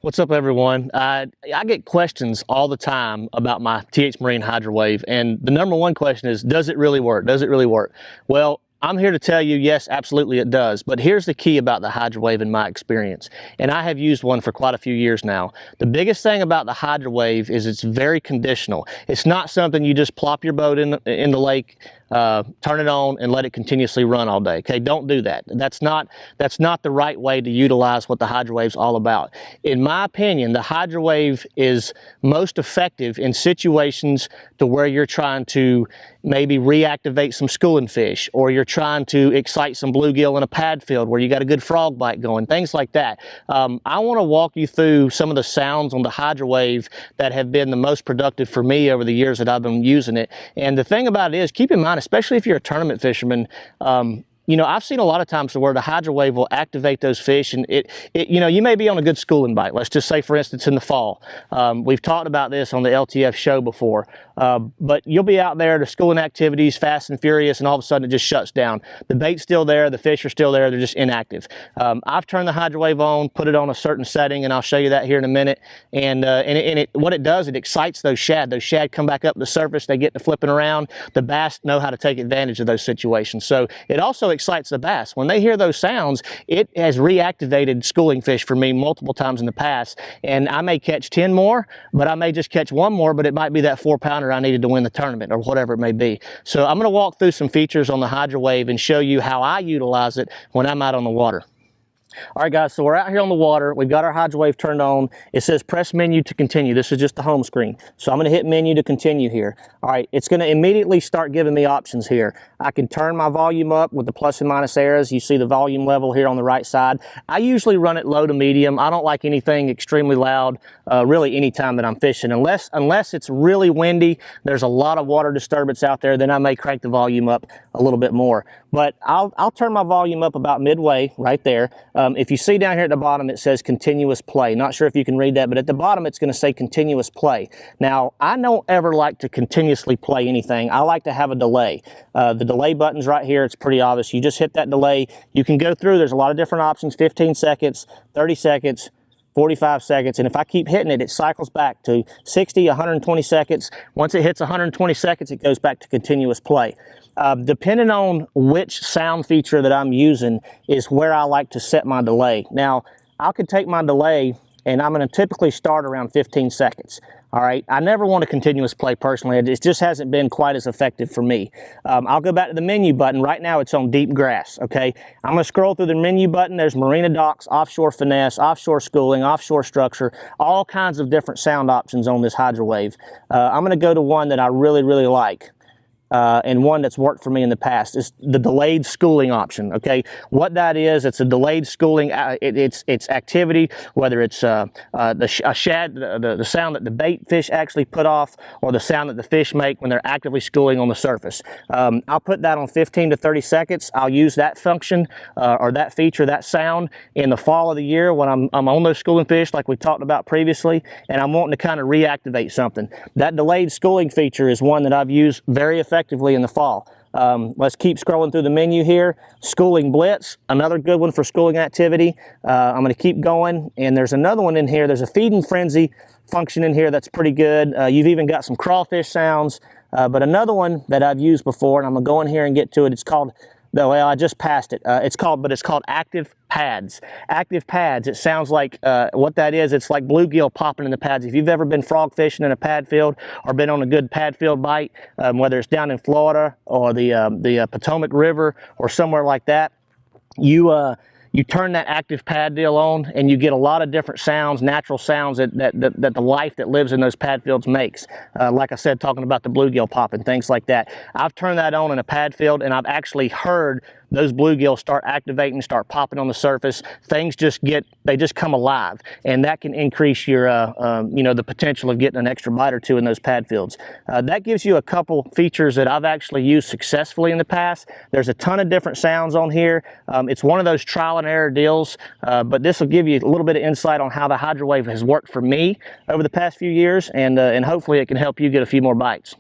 What's up, everyone? I get questions all the time about my TH Marine HydroWave, and the number one question is, does it really work? Does it really work? Well, I'm here to tell you, yes, absolutely it does. But here's the key about the HydroWave in my experience, and I have used one for quite a few years now. The biggest thing about the HydroWave is it's very conditional. It's not something you just plop your boat in the lake, turn it on, and let it continuously run all day. Okay, don't do that. That's not the right way to utilize what the HydroWave's all about. In my opinion, the HydroWave is most effective in situations to where you're trying to maybe reactivate some schooling fish, or you're trying to excite some bluegill in a pad field where you got a good frog bite going, things like that. I want to walk you through some of the sounds on the HydroWave that have been the most productive for me over the years that I've been using it. And the thing about it is, keep in mind, especially if you're a tournament fisherman, you know, I've seen a lot of times where the HydroWave will activate those fish, and you know, you may be on a good schooling bite. Let's just say, for instance, in the fall. We've talked about this on the LTF show before, but you'll be out there to schooling activities, fast and furious, and all of a sudden it just shuts down. The bait's still there, the fish are still there, they're just inactive. I've turned the HydroWave on, put it on a certain setting, and I'll show you that here in a minute. And what it does, it excites those shad. Those shad come back up to the surface, they get to flipping around. The bass know how to take advantage of those situations. So it also excites the bass. When they hear those sounds, it has reactivated schooling fish for me multiple times in the past, and I may catch 10 more, but I may just catch one more, but it might be that 4-pounder I needed to win the tournament, or whatever it may be. So I'm going to walk through some features on the HydroWave and show you how I utilize it when I'm out on the water. All right, guys, so we're out here on the water. We've got our HydroWave turned on. It says press menu to continue. This is just the home screen. So I'm going to hit menu to continue here. All right, it's going to immediately start giving me options here. I can turn my volume up with the plus and minus arrows. You see the volume level here on the right side. I usually run it low to medium. I don't like anything extremely loud, really any time that I'm fishing. Unless it's really windy, there's a lot of water disturbance out there, then I may crank the volume up a little bit more. But I'll turn my volume up about midway right there. If you see down here at the bottom, it says continuous play. Not sure if you can read that, but at the bottom it's going to say continuous play. Now, I don't ever like to continuously play anything. I like to have a delay. The delay button's right here. It's pretty obvious. You just hit that delay. You can go through. There's a lot of different options: 15 seconds, 30 seconds, 45 seconds, and if I keep hitting it, it cycles back to 60, 120 seconds. Once it hits 120 seconds, it goes back to continuous play. Depending on which sound feature that I'm using is where I like to set my delay. Now, I could take my delay, and I'm going to typically start around 15 seconds. All right, I never want a continuous play personally. It just hasn't been quite as effective for me. I'll go back to the menu button. Right now it's on deep grass, okay? I'm gonna scroll through the menu button. There's marina docks, offshore finesse, offshore schooling, offshore structure, all kinds of different sound options on this HydroWave. I'm gonna go to one that I really, really like. And one that's worked for me in the past is the delayed schooling option. Okay, what that is, it's a delayed schooling. It's activity, whether it's the sound that the bait fish actually put off, or the sound that the fish make when they're actively schooling on the surface. I'll put that on 15 to 30 seconds. I'll use that function or that feature, that sound, in the fall of the year when I'm on those schooling fish like we talked about previously, and I'm wanting to kind of reactivate something. That delayed schooling feature is one that I've used very effectively in the fall. Let's keep scrolling through the menu here. Schooling Blitz, another good one for schooling activity. I'm going to keep going, and there's another one in here. There's a feeding frenzy function in here that's pretty good. You've even got some crawfish sounds, but another one that I've used before, and I'm going to go in here and get to it. It's called, well, I just passed it. It's called Active Pads. Active Pads, it sounds like, what that is, it's like bluegill popping in the pads. If you've ever been frog fishing in a pad field, or been on a good pad field bite, whether it's down in Florida or the Potomac River or somewhere like that, you turn that active pad deal on, and you get a lot of different sounds, natural sounds that the life that lives in those pad fields makes. Like I said, talking about the bluegill popping, things like that. I've turned that on in a pad field, and I've actually heard those bluegills start activating, start popping on the surface. Things just come alive, and that can increase your, you know, the potential of getting an extra bite or two in those pad fields. That gives you a couple features that I've actually used successfully in the past. There's a ton of different sounds on here. It's one of those trial and error deals, but this will give you a little bit of insight on how the HydroWave has worked for me over the past few years, and hopefully it can help you get a few more bites.